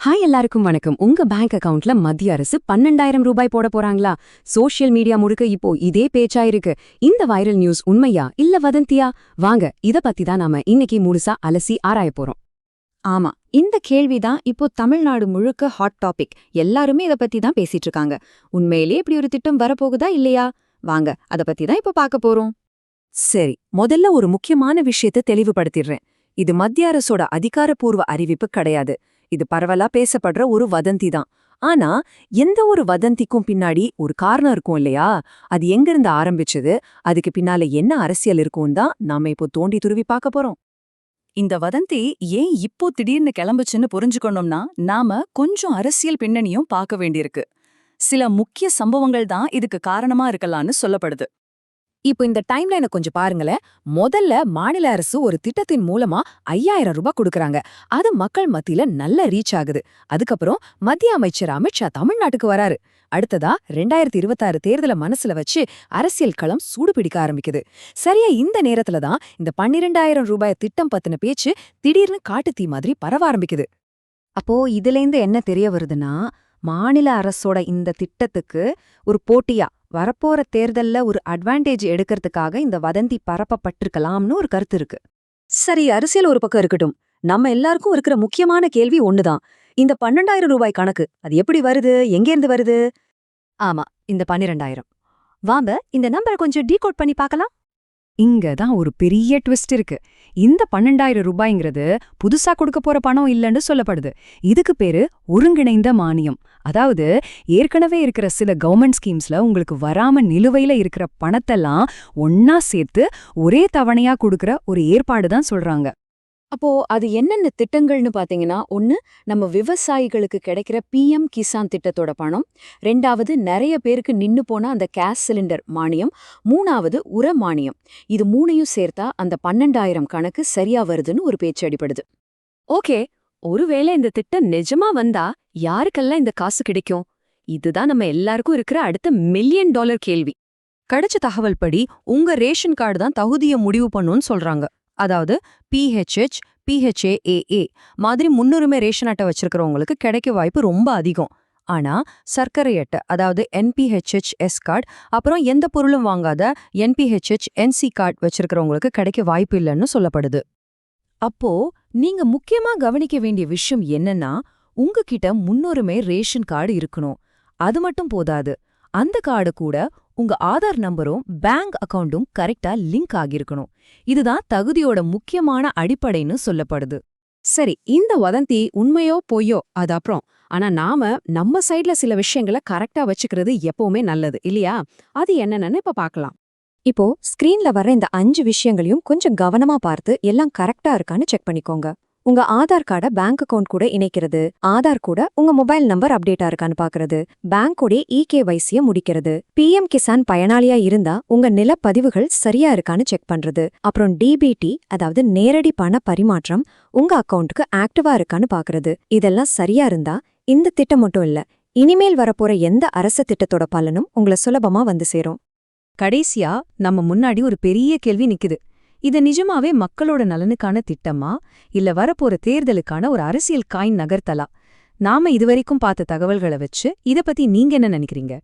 Hi எல்லாருக்கும் வணக்கம். உங்க பேங்க் அக்கவுண்ட்ல மத்திய அரசு 12,000 ரூபாய் போட போறாங்களா? சோஷியல் மீடியா முழுக்க இப்போ இதே பேச்சா இருக்கு. இந்த வைரல் நியூஸ் உண்மையா இல்ல வதந்தியா? வாங்க இத பத்தி தான் நாம இன்னைக்கு முழுசா அலசி ஆராய போறோம். ஆமா, இந்த கேள்விதான் இப்போ தமிழ்நாடு முழுக்க ஹாட் டாபிக். எல்லாருமே இத பத்தி தான் பேசிட்டு இருக்காங்க. உண்மையிலேயே இப்படி ஒரு திட்டம் வரப்போகுதா இல்லையா? வாங்க அத பத்தி தான் இப்ப பார்க்க போறோம். சரி, முதல்ல ஒரு முக்கியமான விஷயத்தை தெளிவுபடுத்திடுறேன். இது மத்திய அரசோட அதிகாரப்பூர்வ அறிவிப்பு கிடையாது. இது பரவலா பேசப்படுற ஒரு வதந்தி தான். ஆனா எந்த ஒரு வதந்திக்கும் பின்னாடி ஒரு காரணம் இருக்கும் இல்லையா? அது எங்கிருந்து ஆரம்பிச்சது, அதுக்கு பின்னால என்ன அரசியல் இருக்கும்னு தான் நாம இப்போ தோண்டி துருவி பார்க்க போறோம். இந்த வதந்தி ஏன் இப்போ திடீர்னு கிளம்புச்சுன்னு புரிஞ்சுக்கணும்னா நாம கொஞ்சம் அரசியல் பின்னணியும் பார்க்க வேண்டியிருக்கு. சில முக்கிய சம்பவங்கள் தான் இதுக்கு காரணமா இருக்கலாம்னு சொல்லப்படுது. இப்போ இந்த டைம்லைனை கொஞ்சம் பாருங்களேன். முதல்ல மாநில அரசு ஒரு திட்டத்தின் மூலமா 5,000 ரூபாய் கொடுக்கறாங்க. அது மக்கள் மத்தியில நல்ல ரீச் ஆகுது. அதுக்கப்புறம் மத்திய அமைச்சர் அமித்ஷா தமிழ்நாட்டுக்கு வராரு. அடுத்ததா 2026 தேர்தலை மனசுல வச்சு அரசியல் களம் சூடு பிடிக்க ஆரம்பிக்குது. சரியா இந்த நேரத்துல தான் இந்த 12,000 ரூபாய் திட்டம் பத்தின பேச்சு திடீர்னு காட்டுத்தீ மாதிரி பரவ ஆரம்பிக்குது. அப்போ இதுலேருந்து என்ன தெரிய வருதுன்னா, மாநில அரசோட இந்த திட்டத்துக்கு ஒரு போட்டியா வரப்போற தேர்தல்ல ஒரு அட்வான்டேஜ் எடுக்கிறதுக்காக இந்த வதந்தி பரப்பப்பட்டிருக்கலாம்னு ஒரு கருத்து இருக்கு. சரி, அரசியல் ஒரு பக்கம் இருக்கட்டும். நம்ம எல்லாருக்கும் இருக்கிற முக்கியமான கேள்வி ஒண்ணுதான். இந்த 12,000 ரூபாய் கணக்கு அது எப்படி வருது, எங்கேருந்து வருது? ஆமா, இந்த 12,000. வாங்க இந்த நம்பரை கொஞ்சம் டீகோட் பண்ணி பார்க்கலாம். இங்க தான் ஒரு பெரிய ட்விஸ்ட் இருக்கு. இந்த 12,000 ரூபாய்ங்கிறது புதுசா கொடுக்க போற பணம் இல்லைன்னு சொல்லப்படுது. இதுக்கு பேரு ஒருங்கிணைந்த மானியம். அதாவது ஏற்கனவே இருக்கிற சில கவர்மெண்ட் ஸ்கீம்ஸ்ல உங்களுக்கு வராம நிலுவையில இருக்கிற பணத்தெல்லாம் ஒன்னா சேர்த்து ஒரே தவணையா கொடுக்கற ஒரு ஏற்பாடு தான் சொல்றாங்க. அப்போ அது என்னென்ன திட்டங்கள்னு பாத்தீங்கன்னா, ஒன்னு நம்ம விவசாயிகளுக்கு கிடைக்கிற PM கிசான் திட்டத்தோட பணம், 2வது நிறைய பேருக்கு நின்னு போன அந்த கேஸ் சிலிண்டர் மானியம், 3வது உர மானியம். இது 3யும் சேர்த்தா அந்த 12,000 கணக்கு சரியா வருதுன்னு ஒரு பேச்சு அடிபடுது. ஓகே, ஒருவேளை இந்த திட்டம் நிஜமா வந்தா யாருக்கெல்லாம் இந்த காசு கிடைக்கும்? இதுதான் நம்ம எல்லாருக்கும் இருக்கிற அடுத்த $1 மில்லியன் கேள்வி. கிடைச்ச தகவல் படி உங்க ரேஷன் கார்டு தான் தகுதியை முடிவு பண்ணுன்னு சொல்றாங்க. அதாவது PHH, PHAAA மாதிரி முன்னுரிமை ரேஷன் அட்டை வச்சிருக்கிறவங்களுக்கு கிடைக்க வாய்ப்பு ரொம்ப அதிகம். ஆனா சர்க்கரை அட்டை, அதாவது NPHHS கார்டு, அப்புறம் எந்த பொருளும் வாங்காத NPHHNC கார்டு வச்சிருக்கிறவங்களுக்கு கிடைக்க வாய்ப்பு இல்லைன்னு சொல்லப்படுது. அப்போ நீங்க முக்கியமா கவனிக்க வேண்டிய விஷயம் என்னன்னா, உங்ககிட்ட முன்னுரிமை ரேஷன் கார்டு இருக்கணும். அது மட்டும் போதாது, அந்த கார்டு கூட உங்க ஆதார் நம்பரும் பேங்க் அக்கவுண்டும் கரெக்டா லிங்க் ஆகியிருக்கணும். இதுதான் தகுதியோட முக்கியமான அடிப்படைன்னு சொல்லப்படுது. சரி, இந்த வதந்தி உண்மையோ பொய்யோ அது அப்புறம். ஆனா நம்ம சைட்ல சில விஷயங்களை கரெக்டா வச்சுக்கிறது எப்பவுமே நல்லது இல்லையா? அது என்னன்னு இப்ப பார்க்கலாம். இப்போ ஸ்கிரீன்ல வர்ற இந்த 5 விஷயங்களையும் கொஞ்சம் கவனமா பார்த்து எல்லாம் கரெக்டா இருக்கான்னு செக் பண்ணிக்கோங்க. உங்க ஆதார் கார்டை பேங்க் அக்கவுண்ட் கூட இணைக்கிறது, ஆதார் கூட உங்க மொபைல் நம்பர் அப்டேட்டா இருக்கான்னு பாக்குறது, பேங்கோட EKYC முடிக்கிறது, PM கிசான் பயனாளியா இருந்தா உங்க நிலப்பதிவுகள் சரியா இருக்கான்னு செக் பண்றது, அப்புறம் DBT அதாவது நேரடி பண பரிமாற்றம் உங்க அக்கவுண்ட்டுக்கு ஆக்டிவா இருக்கான்னு பாக்குறது. இதெல்லாம் சரியா இருந்தா இந்த திட்டம் மட்டும் இல்ல, இனிமேல் வரப்போற எந்த அரசு திட்டத்தோட பலனும் உங்களை சுலபமா வந்து சேரும். கடைசியா நம்ம முன்னாடி ஒரு பெரிய கேள்வி நிக்குது. இது நிஜமாவே மக்களோட நலனுக்கான திட்டமா இல்ல வரப்போற தேர்தலுக்கான ஒரு அரசியல் காயின் நகர்த்தலா? நாம இதுவரைக்கும் பார்த்த தகவல்களை வச்சு இத பத்தி நீங்க என்ன நினைக்கிறீங்க?